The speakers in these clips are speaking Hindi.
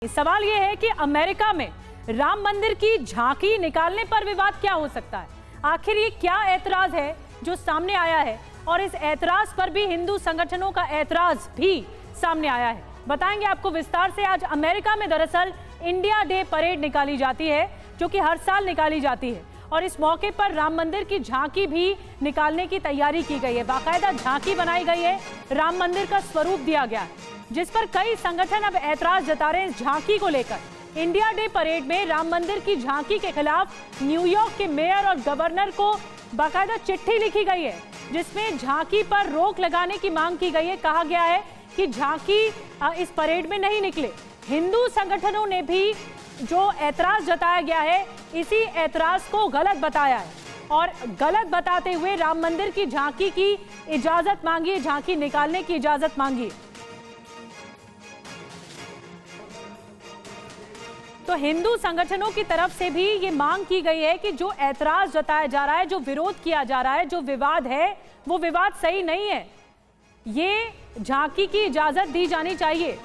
सवाल यह है कि अमेरिका में राम मंदिर की झांकी निकालने पर विवाद क्या हो सकता है। आखिर ये क्या ऐतराज है जो सामने आया है और इस ऐतराज पर भी हिंदू संगठनों का ऐतराज भी सामने आया है, बताएंगे आपको विस्तार से। आज अमेरिका में दरअसल इंडिया डे परेड निकाली जाती है जो कि हर साल निकाली जाती है और इस मौके पर राम मंदिर की झांकी भी निकालने की तैयारी की गई है। बाकायदा झांकी बनाई गई है, राम मंदिर का स्वरूप दिया गया है, जिस पर कई संगठन अब ऐतराज जता रहे हैं इस झांकी को लेकर। इंडिया डे परेड में राम मंदिर की झांकी के खिलाफ न्यूयॉर्क के मेयर और गवर्नर को बाकायदा चिट्ठी लिखी गई है, जिसमें झांकी पर रोक लगाने की मांग की गई है। कहा गया है कि झांकी इस परेड में नहीं निकले। हिंदू संगठनों ने भी जो ऐतराज जताया गया है, इसी ऐतराज को गलत बताया है और गलत बताते हुए राम मंदिर की झांकी की इजाजत मांगी है, झांकी निकालने की इजाजत मांगी है। तो हिंदू संगठनों की तरफ से भी ये मांग की गई है कि जो ऐतराज जताया जा रहा है, जो विरोध किया जा रहा है, जो विवाद है, वो विवाद सही नहीं है। ये झांकी की इजाजत दी जानी चाहिए।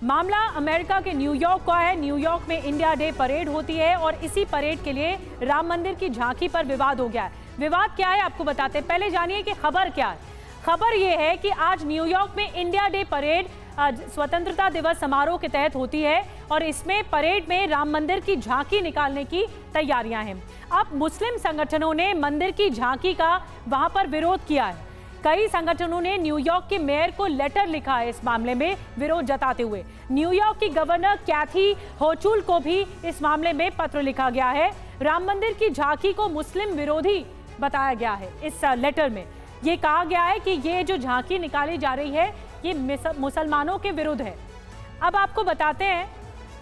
मामला अमेरिका के न्यूयॉर्क का है। न्यूयॉर्क में इंडिया डे परेड होती है और इसी परेड के लिए राम मंदिर की झांकी पर विवाद हो गया है। विवाद क्या है आपको बताते हैं, पहले जानिए कि खबर क्या है। खबर यह है कि आज न्यूयॉर्क में इंडिया डे परेड स्वतंत्रता दिवस समारोह के तहत होती है और इसमें परेड में राम मंदिर की झांकी निकालने की तैयारियां हैं। अब मुस्लिम संगठनों ने मंदिर की झांकी का वहां पर विरोध किया है। कई संगठनों ने न्यूयॉर्क के मेयर को लेटर लिखा है इस मामले में विरोध जताते हुए। न्यूयॉर्क की गवर्नर कैथी होचुल को भी इस मामले में पत्र लिखा गया है। राम मंदिर की झांकी को मुस्लिम विरोधी बताया गया है। इस लेटर में ये कहा गया है कि ये जो झांकी निकाली जा रही है ये मुसलमानों के विरुद्ध है। अब आपको बताते हैं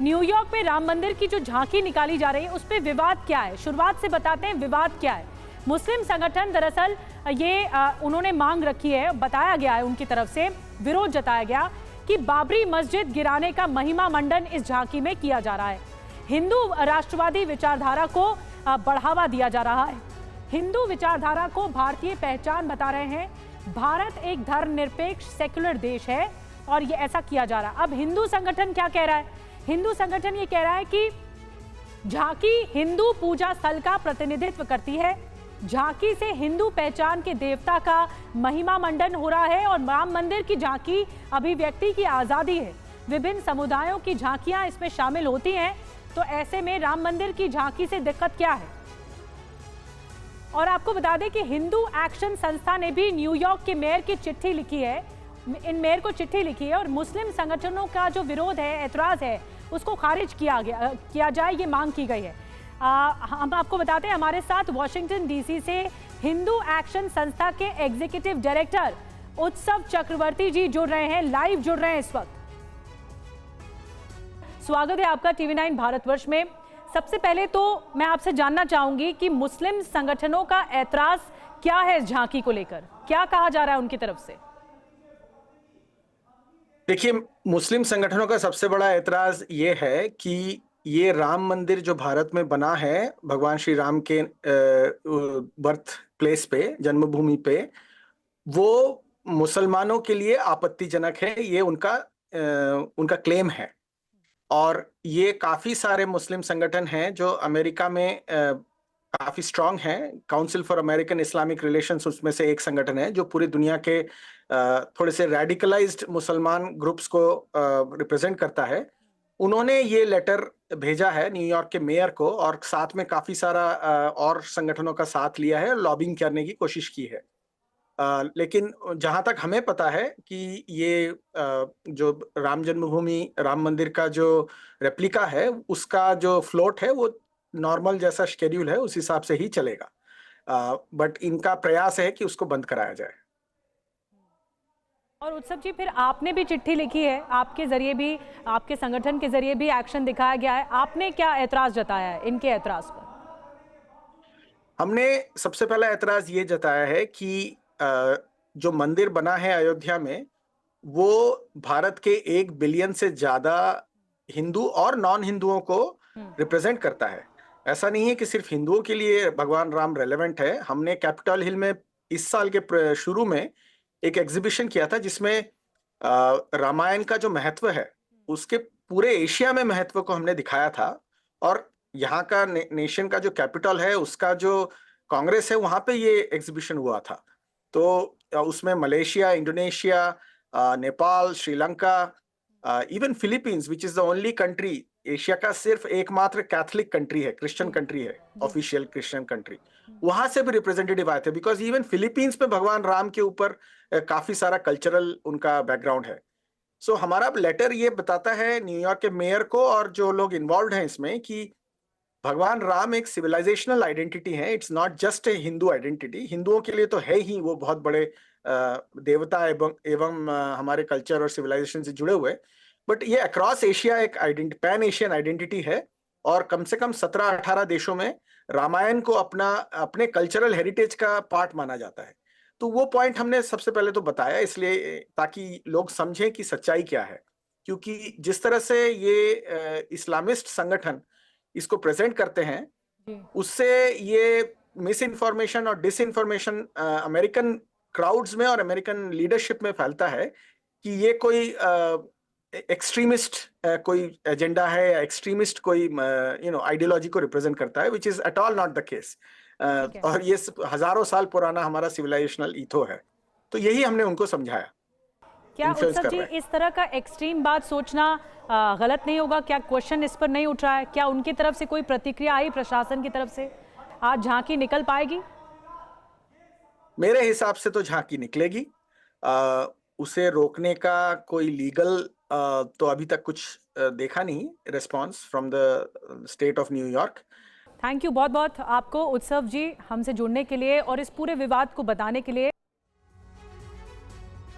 न्यूयॉर्क में राम मंदिर की जो झांकी निकाली जा रही है उस पर विवाद क्या है। शुरुआत से बताते हैं विवाद क्या है। मुस्लिम संगठन दरअसल ये उन्होंने मांग रखी है, बताया गया है उनकी तरफ से, विरोध जताया गया कि बाबरी मस्जिद गिराने का महिमा मंडन इस झांकी में किया जा रहा है। हिंदू राष्ट्रवादी विचारधारा को बढ़ावा दिया जा रहा है। हिंदू विचारधारा को भारतीय पहचान बता रहे हैं। भारत एक धर्मनिरपेक्ष सेक्युलर देश है और ये ऐसा किया जा रहा है। अब हिंदू संगठन क्या कह रहा है? हिंदू संगठन ये कह रहा है कि झांकी हिंदू पूजा स्थल का प्रतिनिधित्व करती है। झांकी से हिंदू पहचान के देवता का महिमा मंडन हो रहा है और राम मंदिर की झांकी अभिव्यक्ति की आजादी है। विभिन्न समुदायों की झांकियां इसमें शामिल होती हैं, तो ऐसे में राम मंदिर की झांकी से दिक्कत क्या है? और आपको बता दें कि हिंदू एक्शन संस्था ने भी न्यूयॉर्क के मेयर की चिट्ठी लिखी है, इन मेयर को चिट्ठी लिखी है और मुस्लिम संगठनों का जो विरोध है, ऐतराज है, उसको खारिज किया जाए, ये मांग की गई है। हम आपको बताते हैं हमारे साथ वाशिंगटन डीसी से हिंदू एक्शन संस्था के एग्जीक्यूटिव डायरेक्टर उत्सव चक्रवर्ती जी जुड़ रहे हैं, लाइव जुड़ रहे हैं इस वक्त। स्वागत है आपका TV9 भारतवर्ष में। सबसे पहले तो मैं आपसे जानना चाहूंगी कि मुस्लिम संगठनों का ऐतराज क्या है इस झांकी को लेकर, क्या कहा जा रहा है उनकी तरफ से? देखिए, मुस्लिम संगठनों का सबसे बड़ा ऐतराज ये है कि ये राम मंदिर जो भारत में बना है भगवान श्री राम के बर्थ प्लेस पे, जन्मभूमि पे, वो मुसलमानों के लिए आपत्तिजनक है। ये उनका क्लेम है और ये काफी सारे मुस्लिम संगठन हैं जो अमेरिका में काफी स्ट्रांग हैं। Council for American Islamic relations उसमें से एक संगठन है जो पूरी दुनिया के थोड़े से रेडिकलाइज्ड मुसलमान ग्रुप्स को रिप्रेजेंट करता है। उन्होंने ये लेटर भेजा है न्यूयॉर्क के मेयर को और साथ में काफी सारा और संगठनों का साथ लिया है और लॉबिंग करने की कोशिश की है। लेकिन जहां तक हमें पता है कि ये जो राम जन्मभूमि राम मंदिर का जो रेप्लिका है उसका जो फ्लोट है वो नॉर्मल जैसा शेड्यूल है उस हिसाब से ही चलेगा, बट इनका प्रयास है कि उसको बंद कराया जाए। और उत्सव जी, फिर आपने भी चिट्ठी लिखी है, आपके जरिए भी, आपके संगठन के जरिए भी एक्शन दिखाया गया है, आपने क्या ऐतराज जताया है इनके ऐतराज पर? हमने सबसे पहला ऐतराज ये जताया है कि जो मंदिर बना है अयोध्या में वो भारत के 1 बिलियन से ज्यादा हिंदू और नॉन हिंदुओं को रिप्रेजेंट करता है। ऐसा नहीं है कि सिर्फ हिंदुओं के लिए भगवान राम रेलेवेंट है। हमने कैपिटल हिल में इस साल के शुरू में एक एग्जीबिशन किया था जिसमें रामायण का जो महत्व है उसके पूरे एशिया में महत्व को हमने दिखाया था। और यहाँ का नेशन का जो कैपिटल है उसका जो कांग्रेस है वहां पे ये एग्जीबिशन हुआ था। तो उसमें Malaysia, Indonesia, Nepal, Sri Lanka, even Philippines which is the only country, Asia का सिर्फ एकमात्र कैथोलिक कंट्री है, क्रिश्चियन कंट्री है, ऑफिशियल क्रिश्चियन कंट्री, वहां से भी रिप्रेजेंटेटिव आए थे। बिकॉज इवन फिलीपींस में भगवान राम के ऊपर काफी सारा कल्चरल उनका बैकग्राउंड है। सो हमारा लेटर ये बताता है न्यूयॉर्क के मेयर को और जो लोग इन्वॉल्व हैं इसमें कि भगवान राम एक सिविलाइजेशनल आइडेंटिटी है, it's not just a Hindu identity. हिंदुओं के लिए तो है ही, वो बहुत बड़े देवता एवं हमारे कल्चर और सिविलाइजेशन से जुड़े हुए, बट ये अक्रॉस एशिया एक पैन एशियन आइडेंटिटी है। और कम से कम 17-18 देशों में रामायण को अपने कल्चरल हेरिटेज का पार्ट माना जाता है। तो वो पॉइंट हमने सबसे पहले तो बताया, इसलिए ताकि लोग समझें कि सच्चाई क्या है। क्योंकि जिस तरह से ये इस्लामिस्ट संगठन इसको प्रेजेंट करते हैं उससे ये मिस इन्फॉर्मेशन और डिस इन्फॉर्मेशन अमेरिकन क्राउड्स में और अमेरिकन लीडरशिप में फैलता है कि ये कोई एक्सट्रीमिस्ट कोई एजेंडा है या एक्सट्रीमिस्ट कोई आइडियोलॉजी को रिप्रेजेंट करता है, which is at all not the case. और ये हजारों साल पुराना हमारा सिविलाइजेशनल ईथो है। तो यही हमने उनको समझाया। क्या उत्सव जी इस तरह का एक्सट्रीम बात सोचना गलत नहीं होगा? क्या क्वेश्चन इस पर नहीं उठ रहा है? क्या उनकी तरफ से कोई प्रतिक्रिया आई प्रशासन की तरफ से? आज झांकी निकल पाएगी? मेरे हिसाब से तो झांकी निकलेगी। उसे रोकने का कोई लीगल तो अभी तक कुछ देखा नहीं response from the state of New York. Thank you बहुत बहुत आपको उत्सव जी हमसे जुड़ने के लिए और इस पूरे विवाद को बताने के लिए।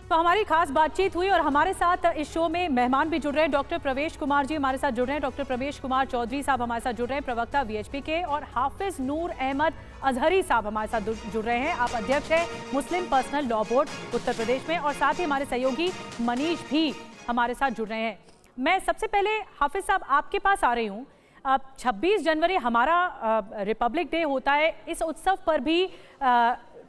तो हमारी खास बातचीत हुई और हमारे साथ इस शो में मेहमान भी जुड़ रहे हैं। डॉक्टर प्रवेश कुमार जी हमारे साथ जुड़ रहे हैं, डॉक्टर प्रवेश कुमार चौधरी साहब हमारे साथ जुड़ रहे हैं, प्रवक्ता वीएचपी के, और हाफिज नूर अहमद अजहरी साहब हमारे साथ जुड़ रहे हैं। आप अध्यक्ष हैं मुस्लिम personal law board Uttar Pradesh में, और साथ ही हमारे सहयोगी मनीष भी हमारे साथ जुड़ रहे हैं। मैं सबसे पहले हाफिज साहब आपके पास आ रही हूँ। 26 जनवरी हमारा रिपब्लिक डे होता है। इस उत्सव पर भी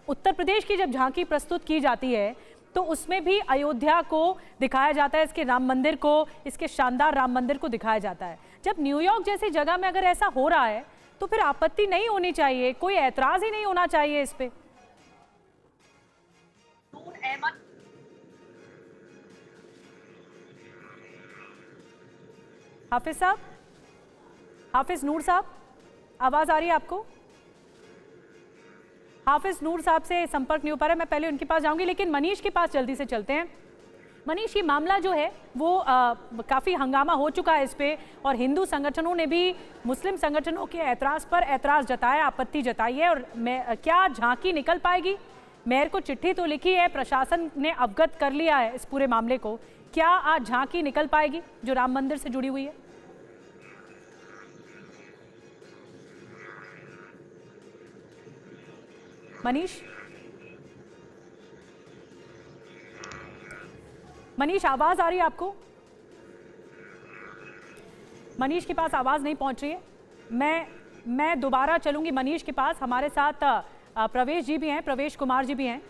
उत्तर प्रदेश की जब झांकी प्रस्तुत की जाती है तो उसमें भी अयोध्या को दिखाया जाता है, इसके राम मंदिर को, इसके शानदार राम मंदिर को दिखाया जाता है। जब न्यूयॉर्क जैसी जगह में अगर ऐसा हो रहा है तो फिर आपत्ति नहीं होनी चाहिए, कोई ऐतराज ही नहीं होना चाहिए इस पे? हाफिज साहब, हाफिज नूर साहब, आवाज आ रही है आपको? हाफिज नूर साहब से संपर्क नहीं हो पा रहा है, मैं पहले उनके पास जाऊंगी, लेकिन मनीष के पास जल्दी से चलते हैं। मनीष, ये मामला जो है वो काफ़ी हंगामा हो चुका है इस पे, और हिंदू संगठनों ने भी मुस्लिम संगठनों के ऐतराज़ पर ऐतराज़ जताया, आपत्ति जताई है। और क्या झांकी निकल पाएगी? मेयर को चिट्ठी तो लिखी है, प्रशासन ने अवगत कर लिया है इस पूरे मामले को, क्या आज झांकी निकल पाएगी जो राम मंदिर से जुड़ी हुई है? मनीष, आवाज आ रही है आपको? मनीष के पास आवाज नहीं पहुंच रही है। मैं दोबारा चलूंगी मनीष के पास। हमारे साथ प्रवेश जी भी हैं, प्रवेश कुमार जी भी हैं,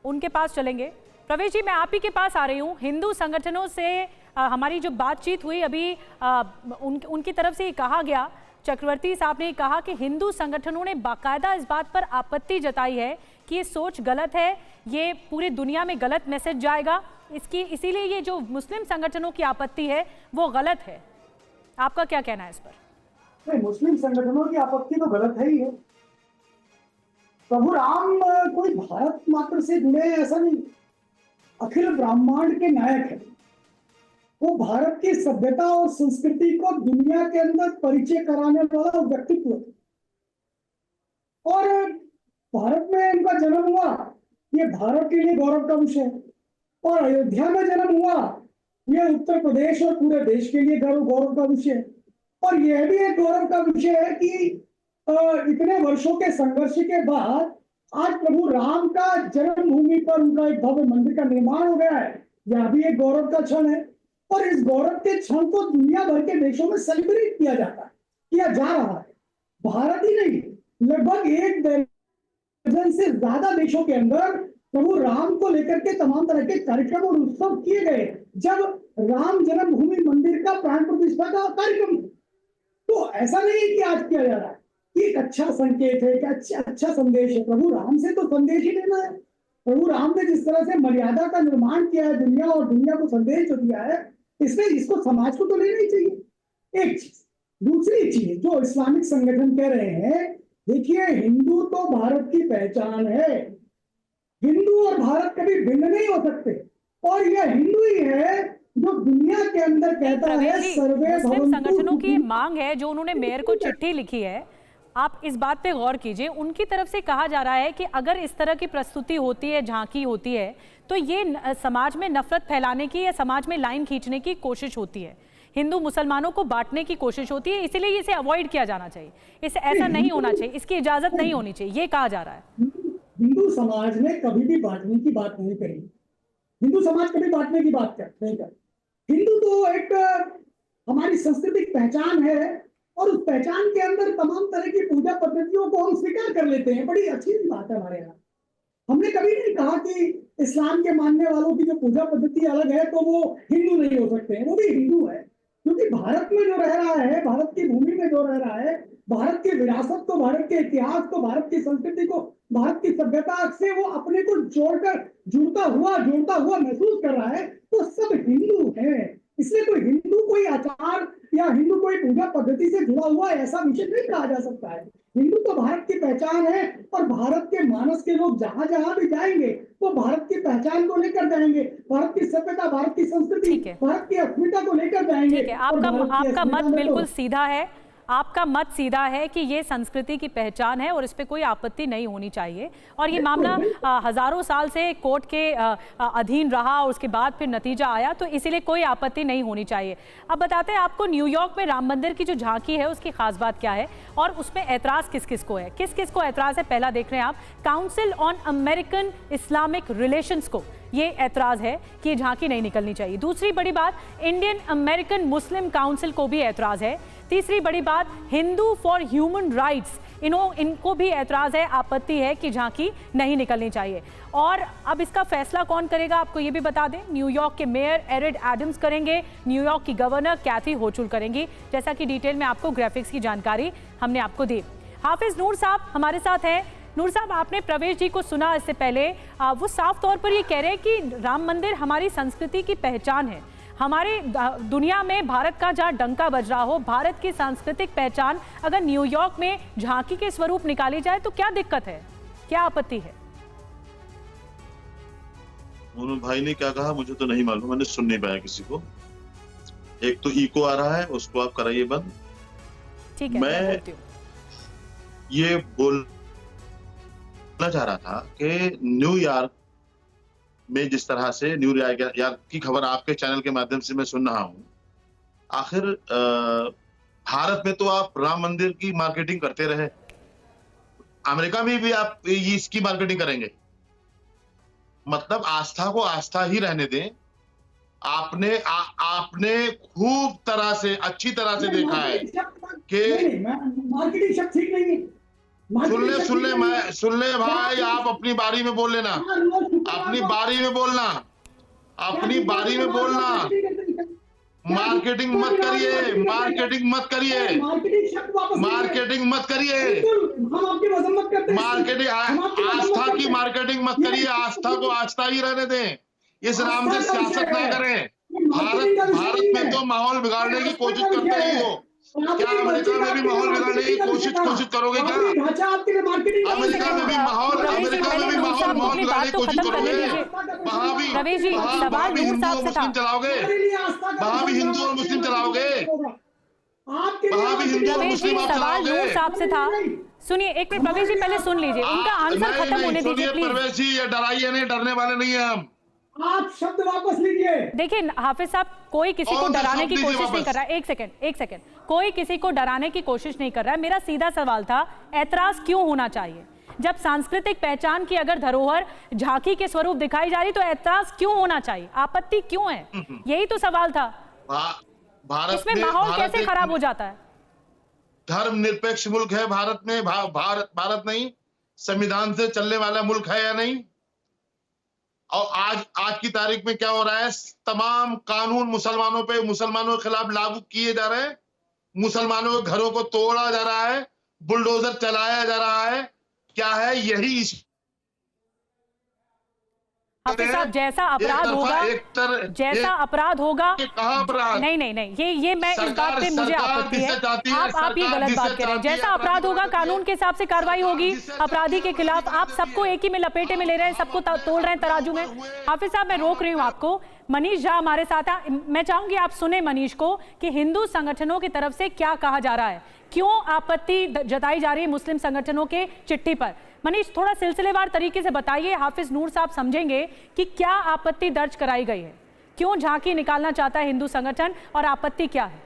उनके पास चलेंगे। प्रवेश जी, मैं आप ही के पास आ रही हूँ। हिंदू संगठनों से हमारी जो बातचीत हुई अभी, उनकी तरफ से ये कहा गया, चक्रवर्ती साहब ने कहा कि हिंदू संगठनों ने बाकायदा इस बात पर आपत्ति जताई है कि ये सोच गलत है, ये पूरी दुनिया में गलत मैसेज जाएगा, इसीलिए ये जो मुस्लिम संगठनों की आपत्ति है वो गलत है। आपका क्या कहना है इस पर? नहीं, मुस्लिम संगठनों की आपत्ति तो गलत है ही है। प्रभु राम कोई भारत मात्र से जुड़े हैं ऐसा नहीं, अखिल ब्रह्मांड के नायक है। वो भारत की सभ्यता और संस्कृति को दुनिया के अंदर परिचय कराने वाला व्यक्तित्व है। और भारत में इनका जन्म हुआ, ये भारत के लिए गौरव का विषय है। और अयोध्या में जन्म हुआ, ये उत्तर प्रदेश और पूरे देश के लिए गौरव का विषय है। और यह भी एक गौरव का विषय है कि इतने वर्षों के संघर्ष के बाद आज प्रभु राम का जन्मभूमि पर उनका एक भव्य मंदिर का निर्माण हो गया है। यह भी एक गौरव का क्षण है। और इस गौरव के क्षण को दुनिया भर के देशों में सेलिब्रेट किया जाता है, किया जा रहा है। भारत ही नहीं, लगभग 1 दर्जन से ज्यादा देशों के अंदर प्रभु राम को लेकर के तमाम तरह के कार्यक्रम और उत्सव किए गए जब राम जन्मभूमि मंदिर का प्राण प्रतिष्ठा का कार्यक्रम। तो ऐसा नहीं है कि आज किया जा रहा है, ये एक अच्छा संकेत है, एक अच्छा संदेश है। प्रभु राम से तो संदेश ही लेना है। प्रभु राम ने जिस तरह से मर्यादा का निर्माण किया है दुनिया, और दुनिया को संदेश जो दिया है, इसमें इसको समाज को तो लेना ही चाहिए। एक चीज। दूसरी चीज जो इस्लामिक संगठन कह रहे हैं, देखिए हिंदू तो भारत की पहचान है, हिंदू और भारत कभी भिन्न नहीं हो सकते, और यह हिंदू ही है जो दुनिया के अंदर कहता है सर्वे मुस्लिम संगठनों की मांग है, जो उन्होंने मेयर को चिट्ठी लिखी है, आप इस बात पे गौर कीजिए। उनकी तरफ से कहा जा रहा है कि अगर इस तरह की प्रस्तुति होती है, झांकी होती है, तो ये समाज में नफरत फैलाने की या समाज में लाइन खींचने की कोशिश होती है, हिंदू मुसलमानों को बांटने की कोशिश होती है, इसीलिए इसे अवॉइड किया जाना चाहिए, इसे ऐसा नहीं होना चाहिए, इसकी इजाजत नहीं होनी चाहिए, ये कहा जा रहा है। हिंदू समाज ने कभी भी बांटने की बात नहीं करी, हिंदू समाज कभी बांटने की बात नहीं कर। हिंदू तो एक हमारी सांस्कृतिक पहचान है, और उस पहचान के अंदर तमाम तरह की पूजा पद्धतियों को हम स्वीकार कर लेते हैं, बड़ी अच्छी बात है हमारे यहाँ। हमने कभी नहीं कहा कि इस्लाम के मानने वालों की जो पूजा पद्धति अलग है तो वो हिंदू नहीं हो सकते हैं, वो भी हिंदू है, क्योंकि भारत में जो रह रहा है, भारत की भूमि में जो रह रहा है, भारत की विरासत को, भारत के इतिहास को, भारत की संस्कृति को, भारत की सभ्यता से वो अपने को जोड़कर जुड़ता हुआ महसूस कर रहा है, तो सब हिंदू है। इसलिए कोई हिंदू कोई आचार या हिंदू कोई पूजा पद्धति से जुड़ा हुआ ऐसा विषय नहीं कहा जा सकता है। हिंदू तो भारत की पहचान है, और भारत के मानस के लोग जहां जहां भी जाएंगे वो भारत की पहचान को लेकर जाएंगे, भारत की सभ्यता, भारत की संस्कृति, भारत की अस्मिता को लेकर जाएंगे। आपका मत बिल्कुल सीधा है, आपका मत सीधा है कि ये संस्कृति की पहचान है और इस पे कोई आपत्ति नहीं होनी चाहिए, और ये मामला हजारों साल से कोर्ट के अधीन रहा और उसके बाद फिर नतीजा आया, तो इसीलिए कोई आपत्ति नहीं होनी चाहिए। अब बताते हैं आपको न्यूयॉर्क में राम मंदिर की जो झांकी है उसकी खास बात क्या है और उसमें ऐतराज किस किस को है, किस किस को ऐतराज है। पहला देख रहे हैं आप, council on American Islamic relations को ये ऐतराज है कि ये झांकी नहीं निकलनी चाहिए। दूसरी बड़ी बात, इंडियन अमेरिकन मुस्लिम काउंसिल को भी ऐतराज है। तीसरी बड़ी बात, हिंदू फॉर ह्यूमन राइट्स, इनको भी ऐतराज है, आपत्ति है कि झांकी नहीं निकलनी चाहिए। और अब इसका फैसला कौन करेगा आपको ये भी बता दें, न्यूयॉर्क के मेयर एरिड एडम्स करेंगे, न्यूयॉर्क की गवर्नर कैथी होचुल करेंगी, जैसा कि डिटेल में आपको ग्राफिक्स की जानकारी हमने आपको दी। हाफिज नूर साहब हमारे साथ हैं। नूर साहब, आपने प्रवेश जी को सुना इससे पहले, वो साफ तौर पर ये कह रहे हैं कि राम मंदिर हमारी संस्कृति की पहचान है, हमारे दुनिया में भारत का जहाँ डंका बज रहा हो, भारत की सांस्कृतिक पहचान अगर न्यूयॉर्क में झांकी के स्वरूप निकाली जाए तो क्या दिक्कत है, क्या आपत्ति है? मोनू भाई ने क्या कहा मुझे तो नहीं मालूम, मैंने सुन नहीं पाया किसी को। एक तो इको आ रहा है, उसको आप कराइए बंद। ठीक है, मैं ये बोलना चाह रहा था कि न्यूयॉर्क में जिस तरह से न्यूयॉर्क की खबर आपके चैनल के माध्यम से मैं सुन रहा हूं, आखिर भारत में तो आप राम मंदिर की मार्केटिंग करते रहे, अमेरिका में भी आप इसकी मार्केटिंग करेंगे, मतलब आस्था को आस्था ही रहने दें। आपने खूब तरह से, अच्छी तरह से देखा है कि मार्केटिंग शब्द ठीक नहीं है। सुन ले भाई, आप अपनी बारी में बोल लेना, अपनी बारी में बोलना, अपनी बारी में बोलना। मार्केटिंग मत करिए, मार्केटिंग मत करिए, मार्केटिंग मत करिए, मार्केटिंग आस्था की मार्केटिंग मत करिए, आस्था को आस्था ही रहने दें, इस नाम से सियासत ना करें। भारत में तो माहौल बिगाड़ने की कोशिश करते ही हो, क्या अमेरिका में भी माहौल बिगाड़ने की कोशिश करोगे? क्या अमेरिका में भी माहौल बिगाड़ने की कोशिश करोगे? वहां भी हिंदू और मुस्लिम चलाओगे, वहां भी हिंदू और मुस्लिम चलाओगे, वहां भी हिंदू और मुस्लिम आप चलाओगे। साहब से था, सुनिए एक मिनट प्रवेश जी, पहले सुन लीजिए, उनका आंसर खत्म होने दीजिए प्लीज। प्रवेश जी, ये डराइए नहीं, डरने वाले नहीं है हम। आप शब्द वापस लीजिए। देखिए हाफिज साहब, कोई किसी को डराने की कोशिश नहीं कर रहा है। एक सेकंड, कोई किसी को डराने की कोशिश नहीं कर रहा है। मेरा सीधा सवाल था, ऐतराज क्यों होना चाहिए? जब सांस्कृतिक पहचान की अगर धरोहर झांकी के स्वरूप दिखाई जा रही तो ऐतराज क्यों होना चाहिए, आपत्ति क्यों है? यही तो सवाल था। इसमें माहौल कैसे खराब हो जाता है? धर्मनिरपेक्ष मुल्क है भारत में, भारत नहीं संविधान से चलने वाला मुल्क है या नहीं? और आज की तारीख में क्या हो रहा है, तमाम कानून मुसलमानों के खिलाफ लागू किए जा रहे हैं, मुसलमानों के घरों को तोड़ा जा रहा है, बुलडोजर चलाया जा रहा है। क्या है, यही हाफिज साहब, जैसा अपराध होगा नहीं, ये मैं इस बात पे मुझे आपत्ति है। आप ये गलत बात कर रहे हैं। जैसा अपराध होगा कानून के हिसाब से कार्रवाई होगी अपराधी के खिलाफ। आप सबको एक ही में लपेटे में ले रहे हैं, सबको तोड़ रहे हैं तराजू में। हाफिज साहब, मैं रोक रही हूँ आपको। मनीष झा हमारे साथ है, मैं चाहूंगी आप सुने मनीष को कि हिंदू संगठनों की तरफ से क्या कहा जा रहा है, क्यों आपत्ति जताई जा रही है मुस्लिम संगठनों के चिट्ठी पर। मनीष, थोड़ा सिलसिलेवार तरीके से बताइए, हाफिज नूर साहब समझेंगे कि क्या आपत्ति दर्ज कराई गई है, क्यों झांकी निकालना चाहता है हिंदू संगठन और आपत्ति क्या है।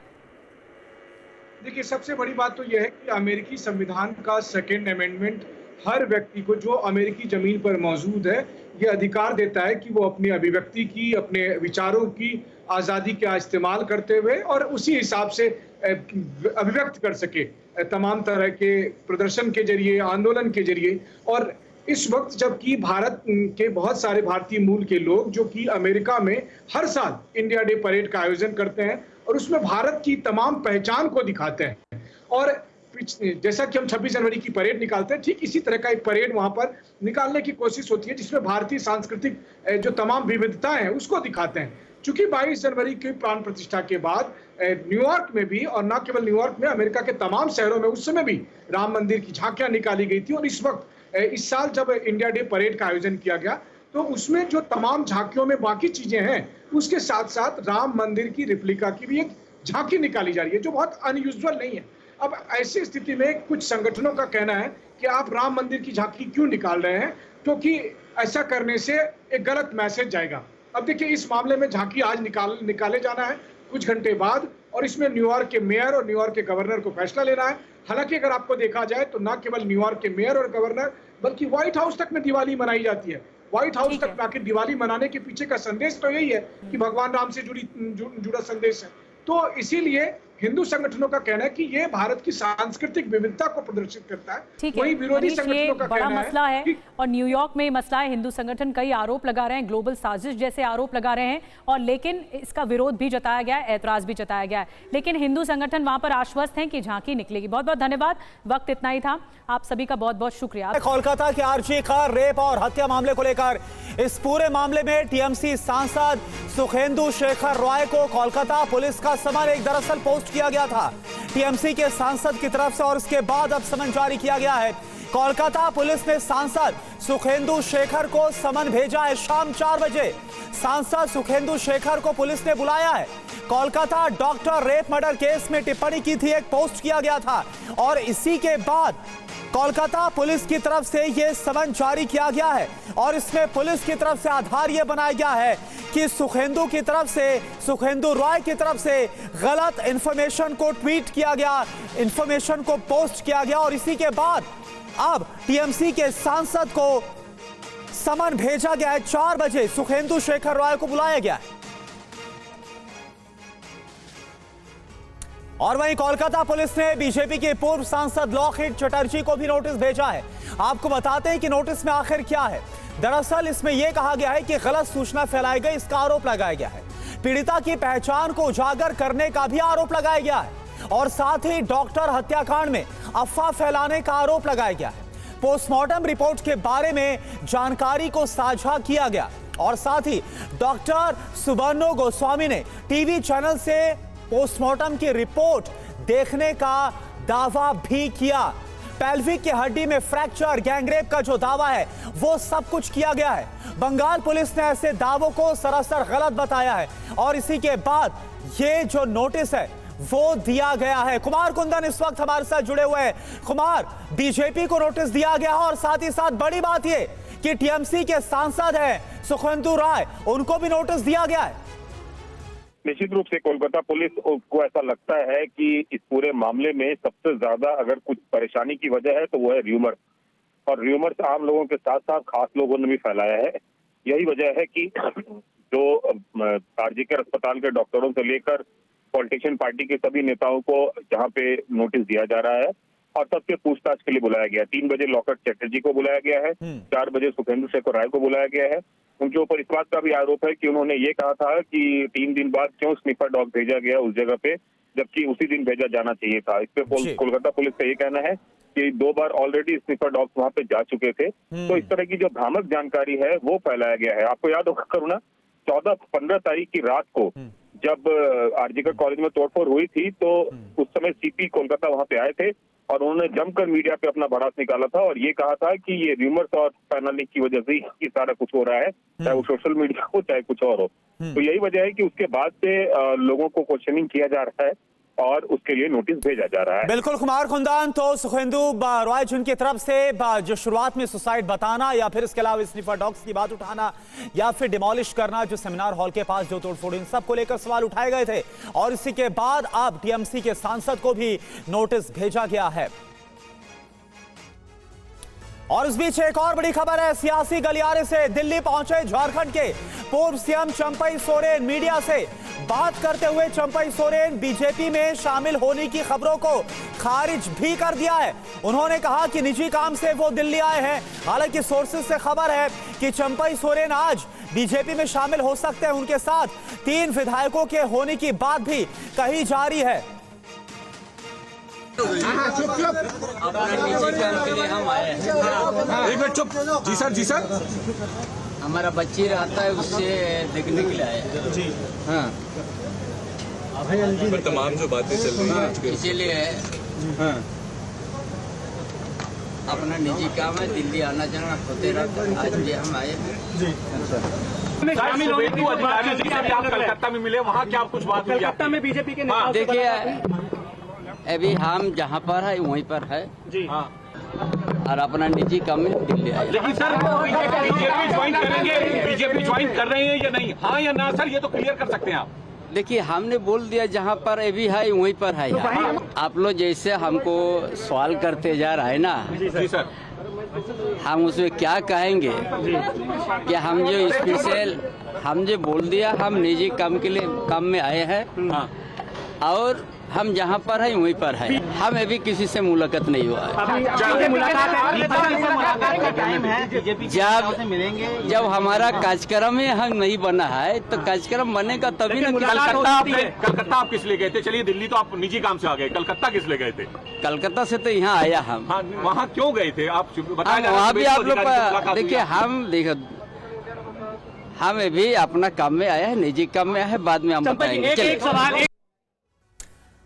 देखिए, सबसे बड़ी बात तो यह है कि अमेरिकी संविधान का सेकेंड अमेंडमेंट हर व्यक्ति को जो अमेरिकी जमीन पर मौजूद है ये अधिकार देता है कि वो अपनी अभिव्यक्ति की, अपने विचारों की आज़ादी का इस्तेमाल करते हुए और उसी हिसाब से अभिव्यक्त कर सके, तमाम तरह के प्रदर्शन के जरिए, आंदोलन के जरिए। और इस वक्त जबकि भारत के बहुत सारे भारतीय मूल के लोग जो कि अमेरिका में हर साल इंडिया डे परेड का आयोजन करते हैं और उसमें भारत की तमाम पहचान को दिखाते हैं, और जैसा कि हम 26 जनवरी की परेड निकालते हैं, ठीक इसी तरह का एक परेड वहां पर निकालने की कोशिश होती है जिसमें भारतीय सांस्कृतिक जो तमाम विविधताएं हैं उसको दिखाते हैं। चूंकि 22 जनवरी की प्राण प्रतिष्ठा के बाद न्यूयॉर्क में भी, और न केवल न्यूयॉर्क में, अमेरिका के तमाम शहरों में उस समय भी राम मंदिर की झांकियां निकाली गई थी। और इस वक्त इस साल जब इंडिया डे परेड का आयोजन किया गया तो उसमें जो तमाम झांकियों में बाकी चीजें हैं उसके साथ साथ राम मंदिर की रिप्लिका की भी एक झांकी निकाली जा रही है जो बहुत अनयूजुअल नहीं है। अब ऐसी स्थिति में कुछ संगठनों का कहना है कि आप राम मंदिर की झांकी क्यों निकाल रहे हैं, क्योंकि ऐसा करने से एक गलत मैसेज जाएगा। अब देखिए, इस मामले में झांकी आज निकाले जाना है कुछ घंटे बाद, और इसमें न्यूयॉर्क के मेयर और न्यूयॉर्क के गवर्नर को फैसला लेना है। हालांकि अगर आपको देखा जाए तो न केवल न्यूयॉर्क के मेयर और गवर्नर बल्कि व्हाइट हाउस तक में दिवाली मनाई जाती है। व्हाइट हाउस तक आखिर दिवाली मनाने के पीछे का संदेश तो यही है कि भगवान राम से जुड़ा संदेश है। तो इसीलिए हिंदू संगठनों का कहना है कि ये भारत की सांस्कृतिक विविधता को प्रदर्शित करता है। वही विरोधी संगठनों का बड़ा कहना मसला है कि और न्यूयॉर्क में मसला है। हिंदू संगठन कई आरोप लगा रहे हैं, ग्लोबल साजिश जैसे आरोप लगा रहे हैं, और लेकिन इसका विरोध भी जताया गया है, ऐतराज भी जताया गया है, लेकिन हिंदू संगठन वहां पर आश्वस्त हैं कि झांकी निकलेगी। बहुत बहुत धन्यवाद, वक्त इतना ही था, आप सभी का बहुत बहुत शुक्रिया। कोलकाता के आरजी कार रेप और हत्या मामले को लेकर इस पूरे मामले में टीएमसी सांसद सुखेंदु शेखर रॉय को कोलकाता पुलिस का समन एक दरअसल पोस्ट किया गया था टीएमसी के सांसद की तरफ से, और इसके बाद अब समन जारी किया गया है। कोलकाता पुलिस ने सांसद सुखेंदु शेखर को समन भेजा है। शाम 4 बजे सांसद सुखेंदु शेखर को पुलिस ने बुलाया है। Kolkata doctor rape murder case में टिप्पणी की थी, एक पोस्ट किया गया था, और इसी के बाद कोलकाता पुलिस की तरफ से यह समन जारी किया गया है। और इसमें पुलिस की तरफ से आधार यह बनाया गया है कि सुखेंदु की तरफ से, सुखेंदु रॉय की तरफ से गलत इंफॉर्मेशन को ट्वीट किया गया, इंफॉर्मेशन को पोस्ट किया गया, और इसी के बाद अब टीएमसी के सांसद को समन भेजा गया है। 4 बजे सुखेंदु शेखर रॉय को बुलाया गया है। और वहीं कोलकाता पुलिस ने बीजेपी के पूर्व सांसद लोकहित चटर्जी को भी नोटिस भेजा है। आपको बताते हैं कि नोटिस में आखिर क्या है। दरअसल इसमें यह कहा गया है कि गलत सूचना फैलाई गई, इसका आरोप लगाया गया है। पीड़िता की पहचान को उजागर करने का भी आरोप लगाया गया है, और साथ ही डॉक्टर हत्याकांड में अफवाह फैलाने का आरोप लगाया गया है। पोस्टमार्टम रिपोर्ट के बारे में जानकारी को साझा किया गया, और साथ ही डॉक्टर सुबर्णो गोस्वामी ने टीवी चैनल से पोस्टमार्टम की रिपोर्ट देखने का दावा भी किया। पेल्विक की हड्डी में फ्रैक्चर, गैंगरेप का जो दावा है वो सब कुछ किया गया है। बंगाल पुलिस ने ऐसे दावों को सरासर गलत बताया है, और इसी के बाद ये जो नोटिस है वो दिया गया है। कुमार कुंदन इस वक्त हमारे साथ जुड़े हुए हैं। कुमार, बीजेपी को नोटिस दिया गया और साथ ही साथ बड़ी बात ये कि टीएमसी के सांसद हैं सुखेंदु रॉय, उनको भी नोटिस दिया गया है। निश्चित रूप से कोलकाता पुलिस को ऐसा लगता है कि इस पूरे मामले में सबसे ज्यादा अगर कुछ परेशानी की वजह है तो वो है र्यूमर, और र्यूमर्स आम लोगों के साथ साथ खास लोगों ने भी फैलाया है। यही वजह है कि जो आरजीकर अस्पताल के डॉक्टरों से लेकर पॉलिटिशियन पार्टी के सभी नेताओं को जहां पे नोटिस दिया जा रहा है, और सबके पूछताछ के लिए बुलाया गया। 3 बजे लॉकेट चैटर्जी को बुलाया गया है, 4 बजे सुखेंदु शेखर राय को बुलाया गया है। उनके ऊपर इस बात का भी आरोप है कि उन्होंने ये कहा था कि 3 दिन बाद क्यों स्निफर डॉग भेजा गया उस जगह पे, जबकि उसी दिन भेजा जाना चाहिए था। इस पे कोलकाता पुलिस का ये कहना है कि 2 बार ऑलरेडी स्निफर डॉग्स वहां पे जा चुके थे। तो इस तरह की जो भ्रामक जानकारी है वो फैलाया गया है। आपको याद होगा करुणा, 14-15 तारीख की रात को जब आरजीकर कॉलेज में तोड़फोड़ हुई थी तो उस समय सीपी कोलकाता वहां पे आए थे और उन्होंने जमकर मीडिया पे अपना भड़ास निकाला था और ये कहा था कि ये र्यूमर्स और पैनल लीक की वजह से ही सारा कुछ हो रहा है, चाहे वो सोशल मीडिया हो चाहे कुछ और हो। तो यही वजह है कि उसके बाद से लोगों को क्वेश्चनिंग किया जा रहा है और उसके लिए नोटिस भेजा जा रहा है। बिल्कुल कुमार खुंदान, तो सुखेंदु रॉय जिनकी तरफ से जो शुरुआत में सुसाइड बताना या फिर इसके अलावा स्निफर डॉग्स की बात उठाना या फिर डिमोलिश करना जो सेमिनार हॉल के पास जो तोड़फोड़, इन सब को लेकर सवाल उठाए गए थे और इसी के बाद अब टीएमसी के सांसद को भी नोटिस भेजा गया है। और इस बीच एक और बड़ी खबर है, सियासी गलियारे से दिल्ली पहुंचे झारखंड के पूर्व सीएम चंपई सोरेन। मीडिया से बात करते हुए चंपई सोरेन बीजेपी में शामिल होने की खबरों को खारिज भी कर दिया है। उन्होंने कहा कि निजी काम से वो दिल्ली आए हैं। हालांकि सोर्सेज से खबर है कि चंपई सोरेन आज बीजेपी में शामिल हो सकते हैं। उनके साथ 3 विधायकों के होने की बात भी कही जा रही है। एक मिनट चुप। जी सर, जी सर। हमारा बच्ची रहता है, उससे देखने के लिए आए जी। हाँ, तमाम जो बातें चल रही हैं इसीलिए हाँ, अपना निजी काम है, दिल्ली आना जाना होते रहता है। आज भी हम आए हैं। शामिल होने की अधिकारी जी से भी आप कलकत्ता में मिले, वहाँ क्या कुछ बात हुई? कलकत्ता में बीजेपी के नेताओं से देखिए, अभी हम जहाँ पर है वहीं पर है जी। हाँ, और अपना निजी काम में दिल्ली आए। लेकिन सर बीजेपी ज्वाइन करेंगे, बीजेपी ज्वाइन कर रहे हैं या नहीं? हाँ या ना सर, ये तो क्लियर कर सकते हैं आप। देखिए, हमने बोल दिया जहाँ पर अभी है वहीं पर है। आप लोग जैसे हमको सवाल करते जा रहा है ना जी सर, हम उसमें क्या कहेंगे कि हम जो स्पेशल हम जो बोल दिया, हम निजी काम के लिए काम में आए हैं और हम जहाँ पर है वहीं पर है। हम अभी किसी से मुलाकात नहीं हुआ है। जब हमारा कार्यक्रम ही हम नहीं बना है तो कार्यक्रम बनेगा तभी ना। कलकत्ता आप किस लिए गए थे? चलिए, दिल्ली तो आप निजी काम से आ गए, कलकत्ता किस लिए गए थे? कलकत्ता से तो यहाँ आया हम। हाँ, वहाँ क्यों गए थे आप? वहाँ भी आप लोग देखिए, हम अभी अपना काम में आया है, निजी काम में आया है, बाद में हम बताएंगे।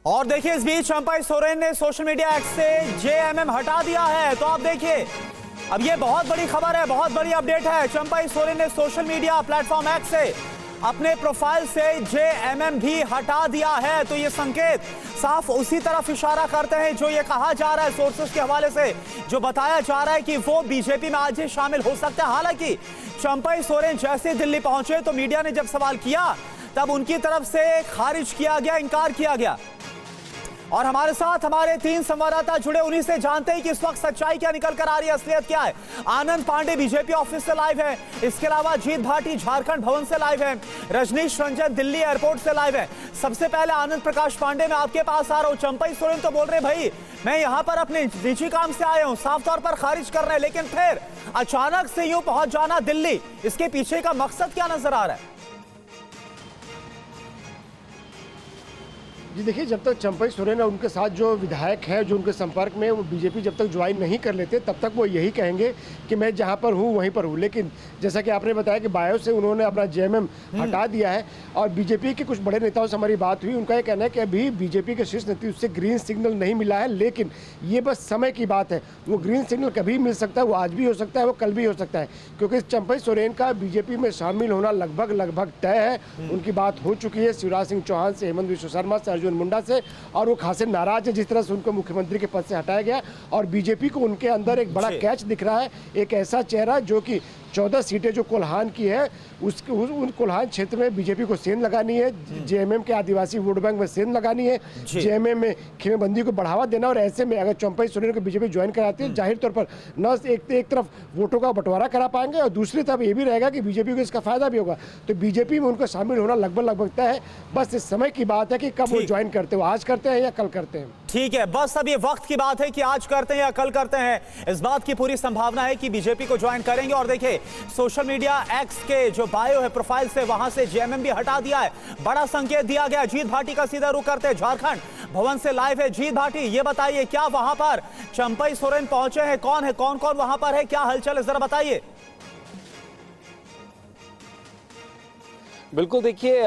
और देखिए, इस बीच चंपई सोरेन ने सोशल मीडिया एक्स से जेएमएम हटा दिया है। तो आप देखिए, अब ये बहुत बड़ी खबर है, बहुत बड़ी अपडेट है। चंपई सोरेन ने सोशल मीडिया प्लेटफॉर्म एक्स से अपने प्रोफाइल से जेएमएम भी हटा दिया है। तो ये संकेत साफ उसी तरफ इशारा करते हैं जो ये कहा जा रहा है सोर्सेस के हवाले से, जो बताया जा रहा है कि वो बीजेपी में आज ही शामिल हो सकते हैं। हालांकि चंपई सोरेन जैसे दिल्ली पहुंचे तो मीडिया ने जब सवाल किया तब उनकी तरफ से खारिज किया गया, इनकार किया गया। और हमारे साथ हमारे 3 संवाददाता जुड़े, उन्हीं से जानते हैं कि इस वक्त सच्चाई क्या निकल कर आ रही है, असलियत क्या है। आनंद पांडे बीजेपी ऑफिस से लाइव है, इसके अलावा जीत भाटी झारखंड भवन से लाइव है, रजनीश रंजन दिल्ली एयरपोर्ट से लाइव है। सबसे पहले आनंद प्रकाश पांडे, मैं आपके पास आ रहा हूं। चंपई सोरेन तो बोल रहे भाई मैं यहां पर अपने निजी काम से आया हूं, साफ तौर पर खारिज कर रहे हैं, लेकिन फिर अचानक से यूं पहुंच जाना दिल्ली, इसके पीछे का मकसद क्या नजर आ रहा है? जी देखिए, जब तक चंपई सोरेन और उनके साथ जो विधायक हैं जो उनके संपर्क में, वो बीजेपी जब तक ज्वाइन नहीं कर लेते तब तक वो यही कहेंगे कि मैं जहां पर हूं वहीं पर हूं। लेकिन जैसा कि आपने बताया कि बायो से उन्होंने अपना जेएमएम हटा दिया है और बीजेपी के कुछ बड़े नेताओं से हमारी बात हुई, उनका ये कहना है कि अभी बीजेपी के शीर्ष नेतृत्व से ग्रीन सिग्नल नहीं मिला है, लेकिन ये बस समय की बात है। वो ग्रीन सिग्नल कभी मिल सकता है, वो आज भी हो सकता है, वो कल भी हो सकता है, क्योंकि चंपई सोरेन का बीजेपी में शामिल होना लगभग तय है। उनकी बात हो चुकी है शिवराज सिंह चौहान से, हेमंत विश्व शर्मा से, अर्जुन मुंडा से, और वो खासे नाराज है जिस तरह से उनको मुख्यमंत्री के पद से हटाया गया। और बीजेपी को उनके अंदर एक बड़ा कैच दिख रहा है, एक ऐसा चेहरा जो कि 14 सीटें जो कोल्हान की है उन कोल्हान क्षेत्र में बीजेपी को सेंध लगानी है, जेएमएम के आदिवासी वोट बैंक में सेंध लगानी है, जेएमएम में खेमेबंदी को बढ़ावा देना। और ऐसे में अगर चंपई सोरेन को बीजेपी ज्वाइन कराती है, जाहिर तौर पर न एक तरफ वोटों का बंटवारा करा पाएंगे और दूसरी तरफ ये भी रहेगा कि बीजेपी को इसका फायदा भी होगा। तो बीजेपी में उनको शामिल होना लगभग तय है। बस इस समय की बात है कि कब वो ज्वाइन करते हो, आज करते हैं या कल करते हैं। ठीक है, बस अब ये वक्त की बात है कि आज करते हैं या कल करते हैं। इस बात की पूरी संभावना है कि बीजेपी को ज्वाइन करेंगे। और देखिए, सोशल मीडिया एक्स के जो बायो है प्रोफाइल से, वहां से जेएमएम भी हटा दिया है। बड़ा संकेत दिया गया। जीत भाटी का सीधा रुख करते हैं झारखंड भवन से लाइव है जीत भाटी। ये बताइए, क्या वहां पर चंपई सोरेन पहुंचे हैं? कौन है, कौन कौन वहां पर है, क्या हलचल है, जरा बताइए। बिल्कुल, देखिए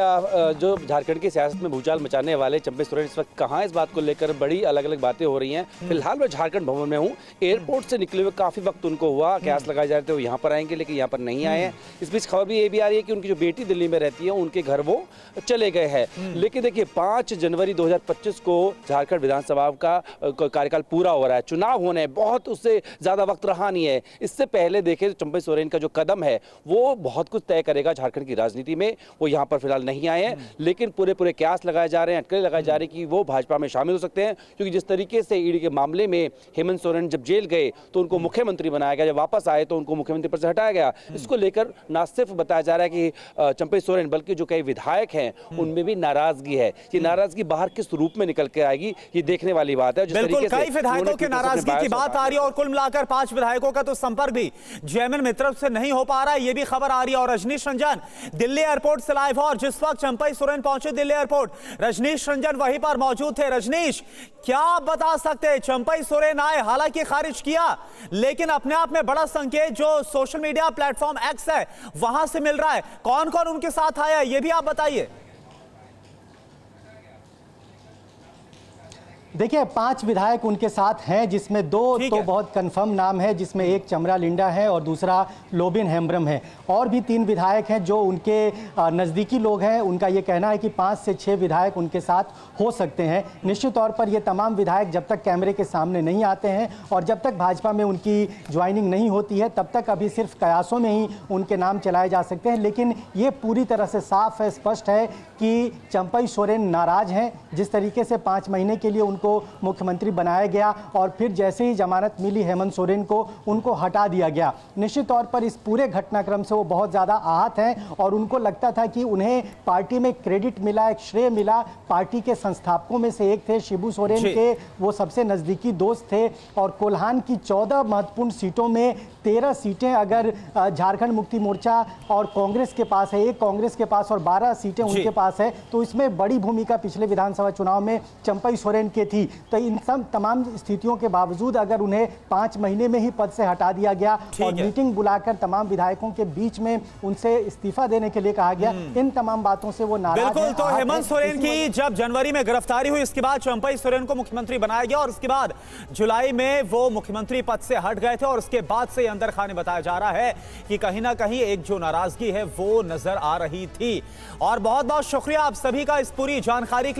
जो झारखंड की सियासत में भूचाल मचाने वाले चंपई सोरेन इस वक्त कहाँ, इस बात को लेकर बड़ी अलग अलग बातें हो रही हैं। फिलहाल मैं झारखंड भवन में हूँ। एयरपोर्ट से निकले हुए काफी वक्त उनको हुआ, कयास लगाए जा रहे थे वो यहाँ पर आएंगे, लेकिन यहाँ पर नहीं आए हैं। इस बीच खबर भी ये भी आ रही है कि उनकी जो बेटी दिल्ली में रहती है उनके घर वो चले गए हैं। लेकिन देखिए, 5 जनवरी 2025 को झारखंड विधानसभा का कार्यकाल पूरा हो रहा है, चुनाव होने हैं, बहुत उससे ज्यादा वक्त रहा नहीं है। इससे पहले देखें तो चंपई सोरेन का जो कदम है वो बहुत कुछ तय करेगा झारखंड की राजनीति में। वो यहाँ पर फिलहाल नहीं आए हैं, लेकिन पूरे कयास लगाए जा रहे हैं, अटकलें लगाए जा रहे हैं कि वो भाजपा में शामिल हो सकते हैं। क्योंकि जिस तरीके से ईडी के मामले में हेमंत सोरेन जब जेल गए तो उनको मुख्यमंत्री बनाया गया, जब वापस आए तो उनको मुख्यमंत्री पद से हटाया गया। इसको लेकर ना सिर्फ बताया जा रहा है कि चंपई सोरेन, बल्कि जो कई विधायक हैं उनमें भी नाराजगी है। ये नाराजगी बाहर किस रूप में निकल के आएगी, ये देखने वाली बात है। बिल्कुल, कई विधायकों की नाराजगी की बात आ रही है और कुल मिलाकर 5 विधायकों का तो संपर्क भी जेएमएम की तरफ से नहीं हो पा रहा है, ये भी खबर आ रही है। और रजनीश रंजन दिल्ली एयरपोर्ट से लाइव, और जिस वक्त चंपई सोरेन पहुंचे दिल्ली एयरपोर्ट, रजनीश रंजन वहीं पर मौजूद थे। रजनीश, क्या आप बता सकते हैं, चंपई सोरेन आए, हालांकि खारिज किया, लेकिन अपने आप में बड़ा संकेत जो सोशल मीडिया प्लेटफॉर्म एक्स है वहां से मिल रहा है। कौन कौन उनके साथ आया, ये भी आप बताइए। देखिए, 5 विधायक उनके साथ हैं, जिसमें 2 तो बहुत कंफर्म नाम है, जिसमें एक चमरा लिंडा है और दूसरा लोबिन हेम्ब्रम है। और भी 3 विधायक हैं जो उनके नज़दीकी लोग हैं। उनका ये कहना है कि 5 से 6 विधायक उनके साथ हो सकते हैं। निश्चित तौर पर ये तमाम विधायक जब तक कैमरे के सामने नहीं आते हैं और जब तक भाजपा में उनकी ज्वाइनिंग नहीं होती है, तब तक अभी सिर्फ कयासों में ही उनके नाम चलाए जा सकते हैं। लेकिन ये पूरी तरह से साफ है, स्पष्ट है कि चंपई सोरेन नाराज हैं। जिस तरीके से 5 महीने के लिए उनको मुख्यमंत्री बनाया गया और फिर जैसे ही जमानत मिली हेमंत सोरेन को, उनको हटा दिया गया। निश्चित तौर पर इस पूरे घटनाक्रम से वो बहुत ज़्यादा आहत हैं और उनको लगता था कि उन्हें पार्टी में क्रेडिट मिला, एक श्रेय मिला। पार्टी के संस्थापकों में से एक थे शिबू सोरेन के, वो सबसे नज़दीकी दोस्त थे। और कोल्हान की 14 महत्वपूर्ण सीटों में 13 सीटें अगर झारखंड मुक्ति मोर्चा और कांग्रेस के पास है, एक कांग्रेस के पास और 12 सीटें उनके पास है, तो इसमें बड़ी भूमिका पिछले विधानसभा चुनाव में चंपई सोरेन के थी। तो इन सब तमाम स्थितियों के बावजूद अगर उन्हें 5 महीने में ही पद से हटा दिया गया और मीटिंग बुलाकर तमाम विधायकों के बीच में उनसे इस्तीफा देने के लिए कहा गया, इन तमाम बातों से वो नाराज हैं। बिल्कुल, तो हेमंत सोरेन की जब जनवरी में गिरफ्तारी हुई, इसके बाद चंपई सोरेन को मुख्यमंत्री बनाया गया और उसके बाद जुलाई में वो मुख्यमंत्री पद से हट गए थे। और उसके बाद से अंदर खाने बताया जा रहा है कि कहीं ना कहीं एक जो नाराजगी है वो नजर आ रही थी। और बहुत बहुत शुक्रिया आप सभी का इस पूरी जानकारी